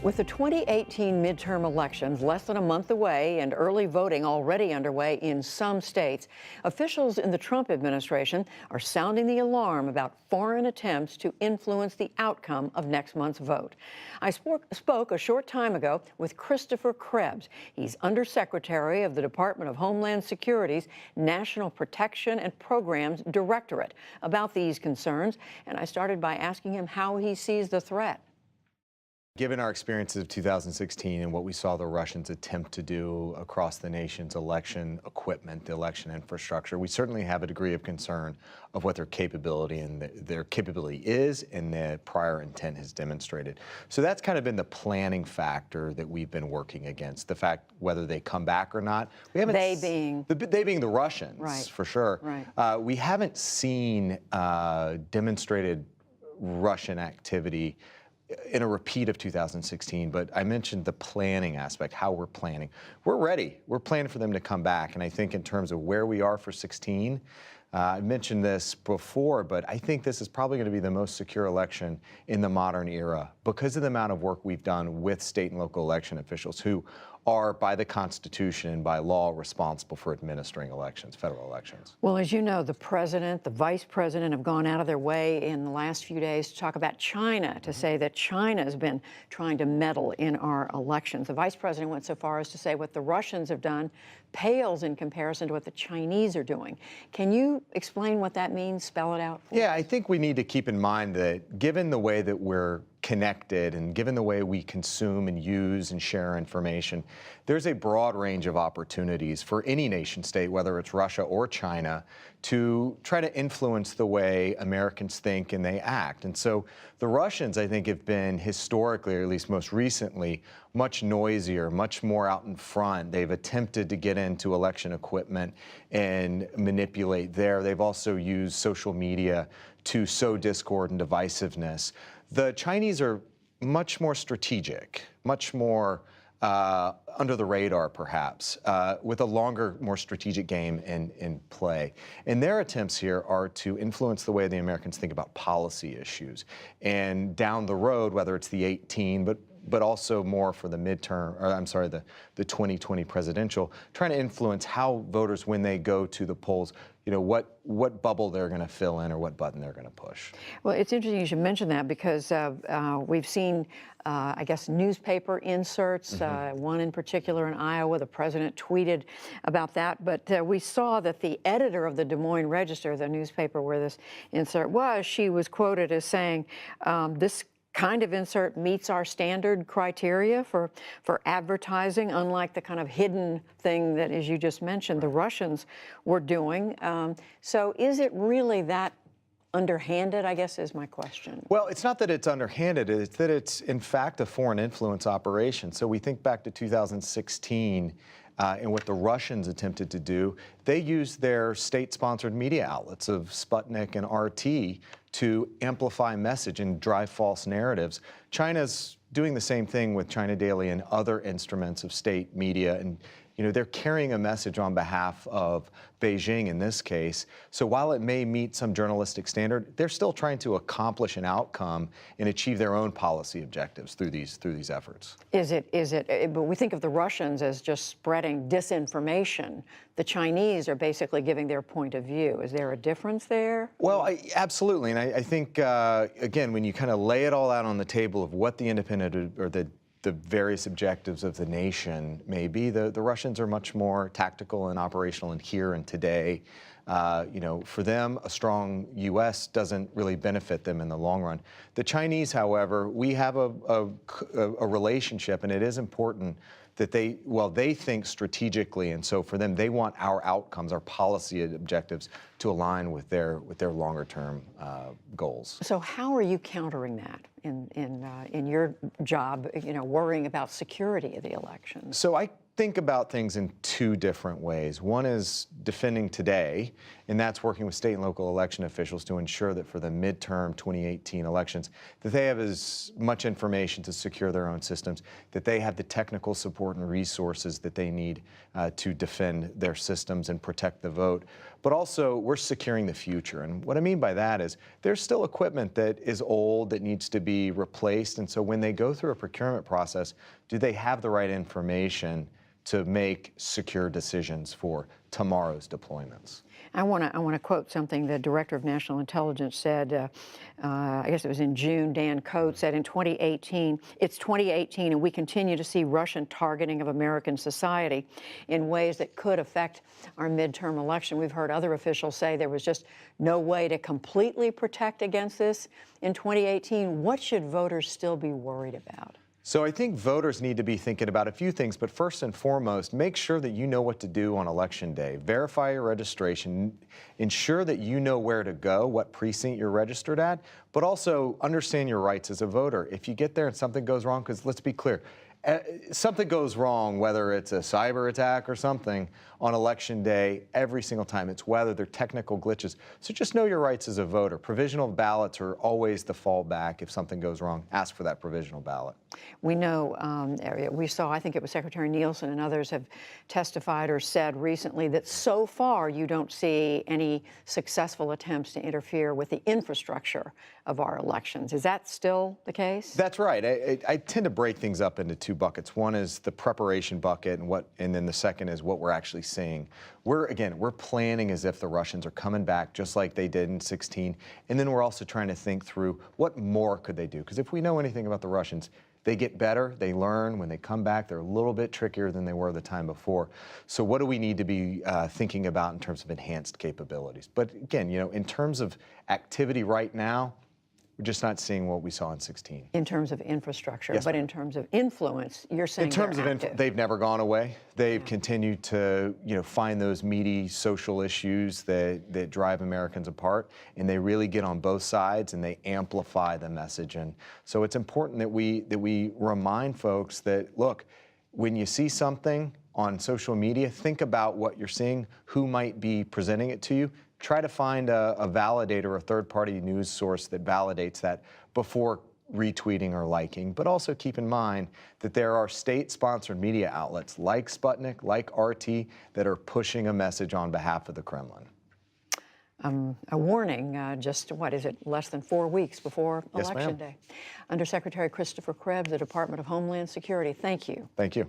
With the 2018 midterm elections less than a month away and early voting already underway in some states, officials in the Trump administration are sounding the alarm about foreign attempts to influence the outcome of next month's vote. I spoke a short time ago with Christopher Krebs. He's Undersecretary of the Department of Homeland Security's National Protection and Programs Directorate about these concerns, and I started by asking him how he sees the threat. Given our experiences of 2016 and what we saw the Russians attempt to do across the nation's election equipment, the election infrastructure, we certainly have a degree of concern of what their capability is and the prior intent has demonstrated. So that's kind of been the planning factor that we've been working against. The fact whether they come back or not. We haven't they being the Russians, right, for sure. Right. We haven't seen demonstrated Russian activity in a repeat of 2016, but I mentioned the planning aspect, how we're planning. We're ready. We're planning for them to come back, and I think in terms of where we are for 16, I mentioned this before, but I think this is probably going to be the most secure election in the modern era because of the amount of work we've done with state and local election officials who are, by the Constitution and by law, responsible for administering elections, federal elections. Well, as you know, the president, the vice president have gone out of their way in the last few days to talk about China, to say that China has been trying to meddle in our elections. The vice president went so far as to say what the Russians have done pales in comparison to what the Chinese are doing. Can you explain what that means, spell it out for us? Yeah, I think we need to keep in mind that given the way that we're connected and given the way we consume and use and share information, there's a broad range of opportunities for any nation state, whether it's Russia or China, to try to influence the way Americans think and they act. And so the Russians, I think, have been historically, or at least most recently, much noisier, much more out in front. They've attempted to get into election equipment and manipulate there. They've also used social media to sow discord and divisiveness. The Chinese are much more strategic, much more under the radar, perhaps, with a longer, more strategic game in play. And their attempts here are to influence the way the Americans think about policy issues. And down the road, whether it's the 18, but also more for the midterm, or I'm sorry, the 2020 presidential, trying to influence how voters, when they go to the polls, you know, what bubble they're going to fill in or what button they're going to push. Well, it's interesting you should mention that because we've seen, I guess, newspaper inserts, one in particular in Iowa. The president tweeted about that, but we saw that the editor of the Des Moines Register, the newspaper where this insert was, she was quoted as saying, this kind of insert meets our standard criteria for advertising, unlike the kind of hidden thing that, as you just mentioned, the Russians were doing. So is it really that underhanded, I guess, is my question. Well, it's not that it's underhanded, it's that it's, in fact, a foreign influence operation. So we think back to 2016 and what the Russians attempted to do. They used their state-sponsored media outlets of Sputnik and RT to amplify message and drive false narratives. China's doing the same thing with China Daily and other instruments of state media, and you know, they're carrying a message on behalf of Beijing in this case. So while it may meet some journalistic standard, they're still trying to accomplish an outcome and achieve their own policy objectives through these efforts. But we think of the Russians as just spreading disinformation. The Chinese are basically giving their point of view. Is there a difference there? Well, absolutely. And I think, again, when you kind of lay it all out on the table of what the independent or the various objectives of the nation may be, the Russians are much more tactical and operational and here and today. You know, for them, a strong U.S. doesn't really benefit them in the long run. The Chinese, however, we have a relationship, and it is important that they think strategically, and so for them, they want our outcomes, our policy objectives, to align with their longer-term goals. So how are you countering that in your job, you know, worrying about security of the elections? So I think about things in two different ways. One is defending today, and that's working with state and local election officials to ensure that for the midterm 2018 elections, that they have as much information to secure their own systems, that they have the technical support and resources that they need to defend their systems and protect the vote. but also we're securing the future. And what I mean by that is there's still equipment that is old that needs to be replaced. And so when they go through a procurement process, do they have the right information to make secure decisions for tomorrow's deployments? I want to quote something the Director of National Intelligence said, I guess it was in June. Dan Coates said in 2018, it's 2018 and we continue to see Russian targeting of American society in ways that could affect our midterm election. We've heard other officials say there was just no way to completely protect against this in 2018. What should voters still be worried about? So I think voters need to be thinking about a few things, but first and foremost, make sure that you know what to do on Election Day. Verify your registration, ensure that you know where to go, what precinct you're registered at, but also understand your rights as a voter. If you get there and something goes wrong, because let's be clear, something goes wrong, whether it's a cyber attack or something, on Election Day, every single time. It's whether they're technical glitches. So just know your rights as a voter. Provisional ballots are always the fallback. If something goes wrong, ask for that provisional ballot. We know, we saw, I think it was Secretary Nielsen and others have testified or said recently that so far you don't see any successful attempts to interfere with the infrastructure of our elections. Is that still the case? That's right. I tend to break things up into two buckets. One is the preparation bucket, and then the second is what we're actually seeing. We're planning as if the Russians are coming back just like they did in 16, and then we're also trying to think through what more could they do? Because if we know anything about the Russians, they get better, they learn. When they come back, they're a little bit trickier than they were the time before. So what do we need to be thinking about in terms of enhanced capabilities? But again, in terms of activity right now, we're just not seeing what we saw in 16. In terms of infrastructure, Yes, but ma'am. in terms of influence, you're saying in terms of they've never gone away. They've continued to find those meaty social issues that drive Americans apart, and they really get on both sides and they amplify the message. And so it's important that we remind folks that, look, when you see something on social media, think about what you're seeing, who might be presenting it to you. Try to find a validator, a third-party news source that validates that before retweeting or liking. But also keep in mind that there are state-sponsored media outlets like Sputnik, like RT, that are pushing a message on behalf of the Kremlin. A warning, just, what is it, less than 4 weeks before Yes, Election ma'am. Day. Undersecretary Christopher Krebs, the Department of Homeland Security, thank you. Thank you.